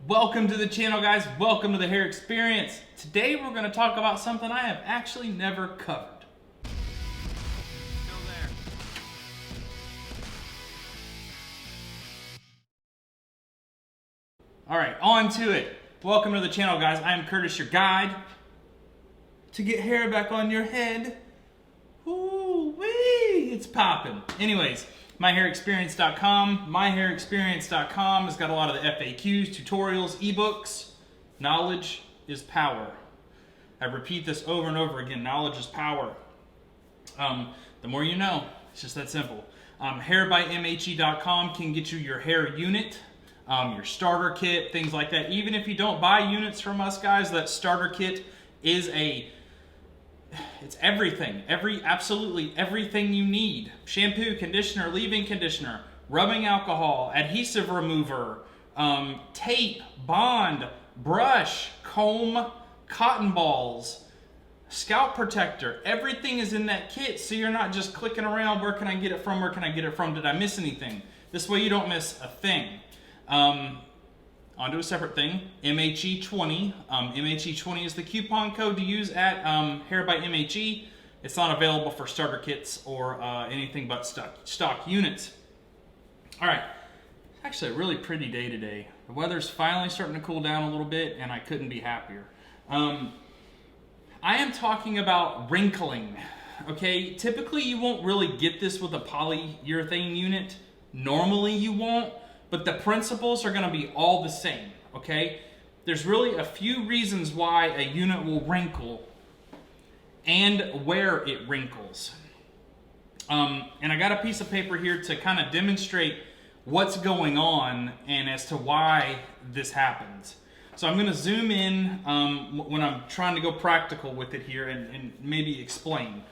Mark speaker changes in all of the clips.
Speaker 1: Welcome to the channel, guys. Welcome to the hair experience. Today we're going to talk about something I have actually never covered. Still there. All right, on to it. Welcome to the channel, guys. I am Curtis, your guide to get hair back on your head. Ooh-wee, it's popping. Anyways, myhairexperience.com. Myhairexperience.com has got a lot of the FAQs, tutorials, ebooks. Knowledge is power. I repeat this over and over again. Knowledge is power. The more you know. It's just that simple. Hairbymhe.com can get you your hair unit, your starter kit, things like that. Even if you don't buy units from us, guys, that starter kit is it's everything. Absolutely everything you need. Shampoo, conditioner, leave-in conditioner, rubbing alcohol, adhesive remover, tape, bond, brush, comb, cotton balls, scalp protector. Everything is in that kit, so you're not just clicking around, where can I get it from, where can I get it from, did I miss anything? This way you don't miss a thing. Onto a separate thing, MHE20. MHE20 is the coupon code to use at Hair by MHE. It's not available for starter kits or anything but stock units. All right, actually a really pretty day today. The weather's finally starting to cool down a little bit, and I couldn't be happier. I am talking about wrinkling. Okay, typically you won't really get this with a polyurethane unit. Normally you won't. But the principles are going to be all the same, okay? There's really a few reasons why a unit will wrinkle and where it wrinkles. And I got a piece of paper here to kind of demonstrate what's going on and as to why this happens. So I'm going to zoom in when I'm trying to go practical with it here and maybe explain.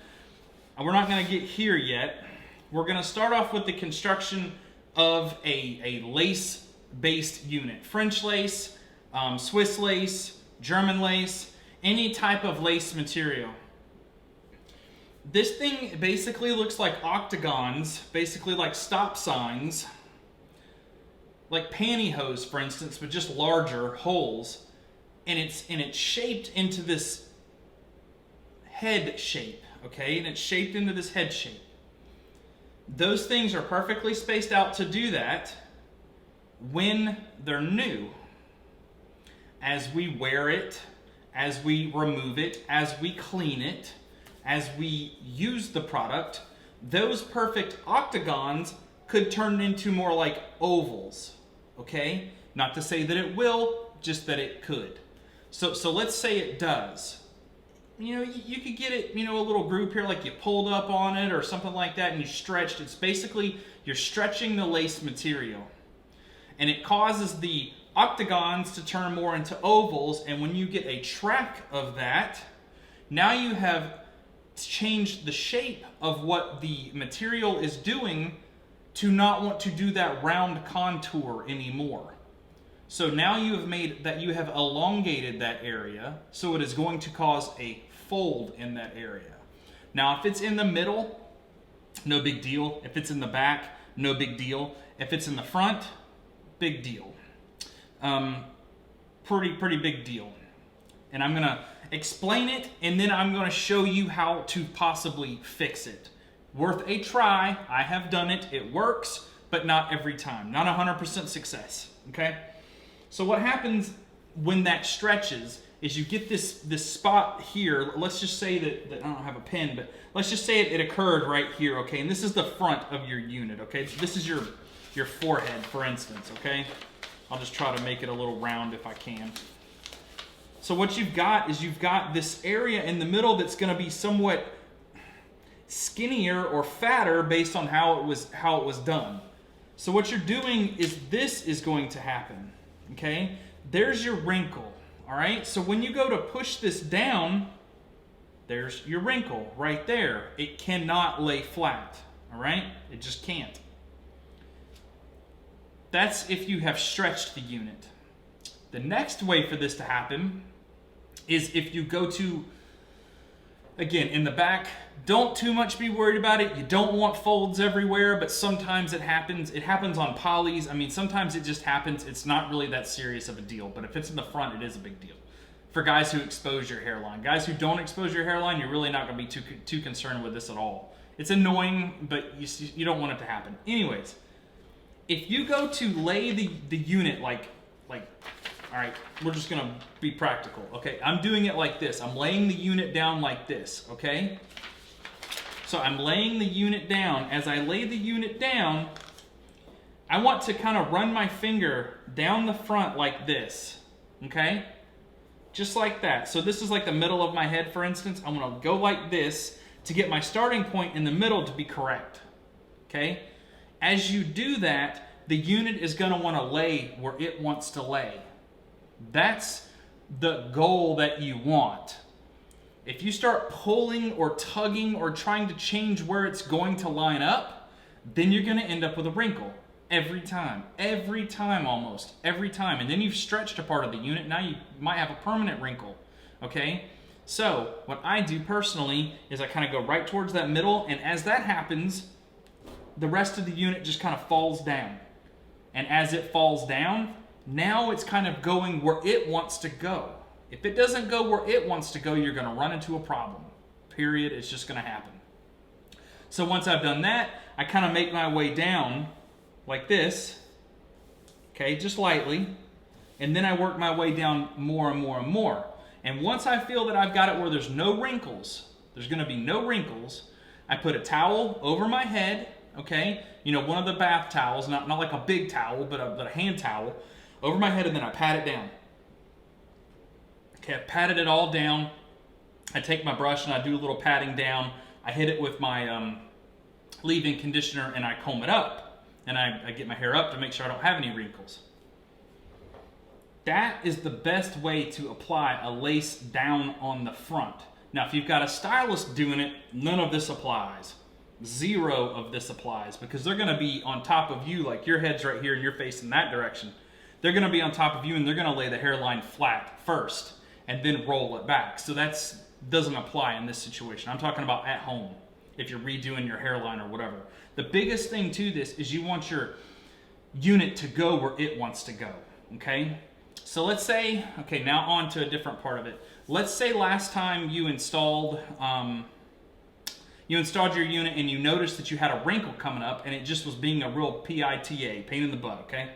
Speaker 1: We're not going to get here yet. We're going to start off with the construction of a lace-based unit. French lace, Swiss lace, German lace, any type of lace material. This thing basically looks like octagons, basically like stop signs, like pantyhose, for instance, but just larger holes, and it's shaped into this head shape, okay? And it's shaped into this head shape. Those things are perfectly spaced out to do that when they're new. As we wear it, as we remove it, as we clean it, as we use the product, those perfect octagons could turn into more like ovals, okay? Not to say that it will, just that it could. So let's say it does. You know, you could get it, you know, a little group here, like you pulled up on it or something like that and you stretched. It's basically, you're stretching the lace material. And it causes the octagons to turn more into ovals, and when you get a track of that, now you have changed the shape of what the material is doing to not want to do that round contour anymore. So now you have made that, you have elongated that area, so it is going to cause a fold in that area. Now, if it's in the middle, no big deal. If it's in the back, no big deal. If it's in the front, big deal. Pretty big deal. And I'm going to explain it, and then I'm going to show you how to possibly fix it. Worth a try. I have done it. It works, but not every time. Not 100% success, okay? So what happens when that stretches is you get this spot here. Let's just say that I don't have a pen, but let's just say it occurred right here, okay? And this is the front of your unit, okay? So this is your forehead, for instance, okay? I'll just try to make it a little round if I can. So what you've got is you've got this area in the middle that's going to be somewhat skinnier or fatter based on how it was done. So what you're doing is this is going to happen. Okay, there's your wrinkle. All right, so when you go to push this down, there's your wrinkle right there. It cannot lay flat. All right, it just can't. That's if you have stretched the unit. The next way for this to happen is if you go to Again, in the back, don't too much be worried about it. You don't want folds everywhere, but sometimes it happens. It happens on polys. I mean, sometimes it just happens. It's not really that serious of a deal, but if it's in the front, it is a big deal. For guys who expose your hairline. Guys who don't expose your hairline, you're really not going to be too concerned with this at all. It's annoying, but you don't want it to happen. Anyways, if you go to lay the unit like, all right, we're just going to be practical. Okay, I'm doing it like this. I'm laying the unit down like this, okay? So I'm laying the unit down. As I lay the unit down, I want to kind of run my finger down the front like this, okay? Just like that. So this is like the middle of my head, for instance. I'm going to go like this to get my starting point in the middle to be correct, okay? As you do that, the unit is going to want to lay where it wants to lay. That's the goal that you want. If you start pulling or tugging or trying to change where it's going to line up, then you're going to end up with a wrinkle every time almost, every time. And then you've stretched a part of the unit. Now you might have a permanent wrinkle, okay? So what I do personally is I kind of go right towards that middle, and as that happens, the rest of the unit just kind of falls down. And as it falls down, now it's kind of going where it wants to go. If it doesn't go where it wants to go, you're going to run into a problem. Period. It's just going to happen. So once I've done that, I kind of make my way down like this, okay, just lightly, and then I work my way down more and more and more. And once I feel that I've got it where there's no wrinkles, there's going to be no wrinkles, I put a towel over my head, okay, you know, one of the bath towels, not like a big towel, but a hand towel, over my head, and then I pat it down. Okay, I've patted it all down. I take my brush and I do a little patting down. I hit it with my leave-in conditioner and I comb it up. And I get my hair up to make sure I don't have any wrinkles. That is the best way to apply a lace down on the front. Now, if you've got a stylist doing it, none of this applies. Zero of this applies, because they're going to be on top of you, like your head's right here and you're facing that direction. They're going to be on top of you and they're going to lay the hairline flat first and then roll it back. So that doesn't apply in this situation. I'm talking about at home, if you're redoing your hairline or whatever. The biggest thing to this is you want your unit to go where it wants to go, okay? So let's say, okay, now on to a different part of it. Let's say last time you installed your unit and you noticed that you had a wrinkle coming up and it just was being a real PITA, pain in the butt, okay?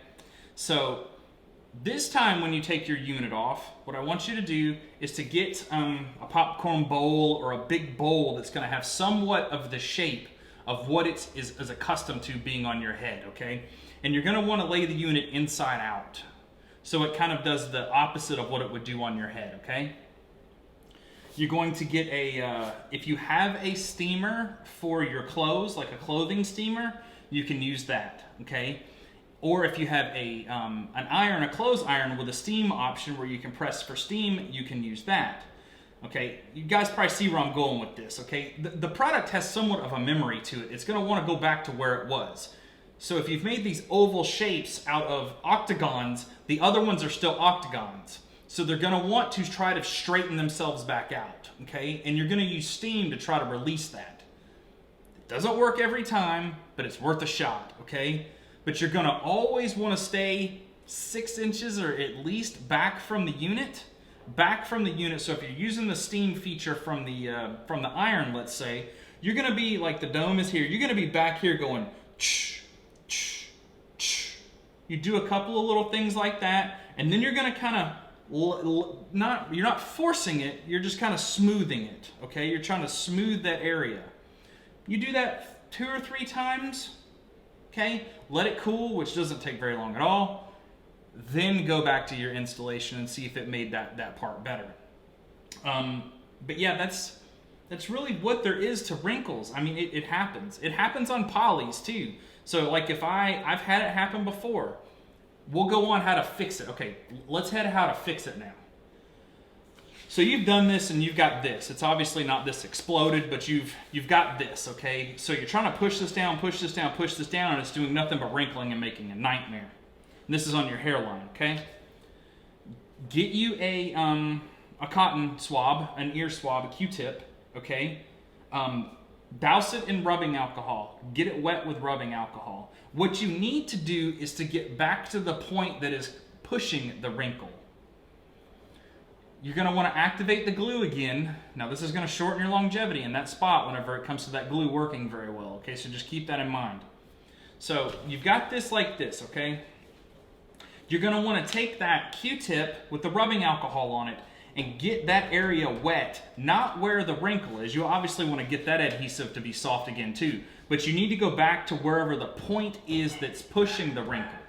Speaker 1: So this time when you take your unit off, what I want you to do is to get a popcorn bowl or a big bowl that's going to have somewhat of the shape of what it is accustomed to being on your head, okay? And you're going to want to lay the unit inside out. So it kind of does the opposite of what it would do on your head, okay? You're going to get if you have a steamer for your clothes, like a clothing steamer, you can use that, okay? Or if you have an iron, a clothes iron with a steam option where you can press for steam, you can use that. Okay, you guys probably see where I'm going with this, okay? The product has somewhat of a memory to it. It's going to want to go back to where it was. So if you've made these oval shapes out of octagons, the other ones are still octagons. So they're going to want to try to straighten themselves back out, okay? And you're going to use steam to try to release that. It doesn't work every time, but it's worth a shot, okay? But you're going to always want to stay 6 inches or at least back from the unit. So if you're using the steam feature from the iron, let's say, you're going to be, like the dome is here, you're going to be back here going, ch, ch, ch. You do a couple of little things like that, and then you're going to kind of, you're not forcing it, you're just kind of smoothing it, okay? You're trying to smooth that area. You do that 2 or 3 times, okay? Let it cool, which doesn't take very long at all. Then go back to your installation and see if it made that part better. But yeah, that's really what there is to wrinkles. I mean, it happens. It happens on polys too. So like if I've had it happen before. We'll go on how to fix it. Okay, let's head to how to fix it now. So you've done this and you've got this. It's obviously not this exploded, but you've got this, okay? So you're trying to push this down, push this down, push this down, and it's doing nothing but wrinkling and making a nightmare. And this is on your hairline, okay? Get you a cotton swab, an ear swab, a Q-tip, okay? Douse it in rubbing alcohol. Get it wet with rubbing alcohol. What you need to do is to get back to the point that is pushing the wrinkle. You're going to want to activate the glue again. Now this is going to shorten your longevity in that spot whenever it comes to that glue working very well, okay? So just keep that in mind. So you've got this like this, okay? You're going to want to take that Q-tip with the rubbing alcohol on it and get that area wet, not where the wrinkle is. You obviously want to get that adhesive to be soft again too, but you need to go back to wherever the point is that's pushing the wrinkle.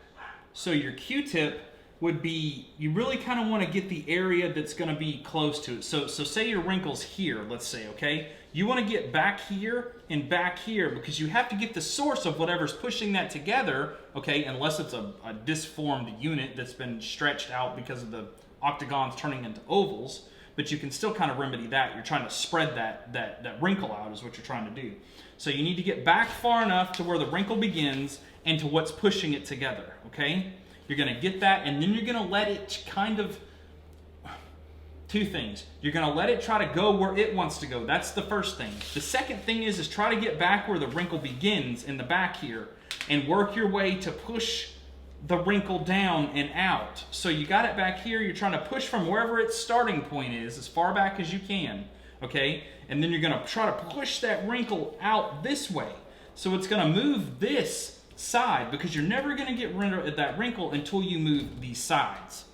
Speaker 1: So your Q-tip would be, you really kind of want to get the area that's going to be close to it. So say your wrinkle's here, let's say, okay? You want to get back here and back here because you have to get the source of whatever's pushing that together, okay? Unless it's a disformed unit that's been stretched out because of the octagons turning into ovals, but you can still kind of remedy that. You're trying to spread that wrinkle out is what you're trying to do. So you need to get back far enough to where the wrinkle begins and to what's pushing it together, okay? You're going to get that, and then you're going to let it kind of, two things. You're going to let it try to go where it wants to go. That's the first thing. The second thing is try to get back where the wrinkle begins in the back here and work your way to push the wrinkle down and out. So you got it back here. You're trying to push from wherever its starting point is as far back as you can, okay? And then you're going to try to push that wrinkle out this way. So it's going to move this side because you're never going to get rid of that wrinkle until you move these sides.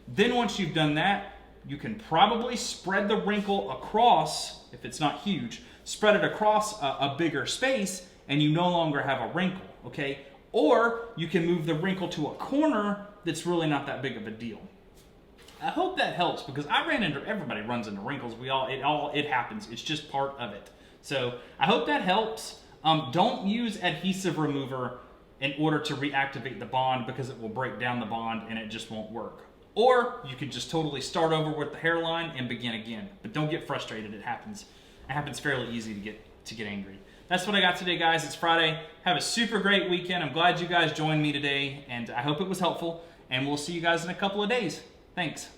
Speaker 1: Then once you've done that, you can probably spread the wrinkle across, if it's not huge, spread it across a bigger space and you no longer have a wrinkle, okay? Or you can move the wrinkle to a corner that's really not that big of a deal. I hope that helps because everybody runs into wrinkles. It happens. It's just part of it. So I hope that helps. Don't use adhesive remover in order to reactivate the bond because it will break down the bond and it just won't work. Or you could just totally start over with the hairline and begin again. But don't get frustrated. It happens. It happens fairly easy to get angry. That's what I got today, guys. It's Friday. Have a super great weekend. I'm glad you guys joined me today, and I hope it was helpful. And we'll see you guys in a couple of days. Thanks.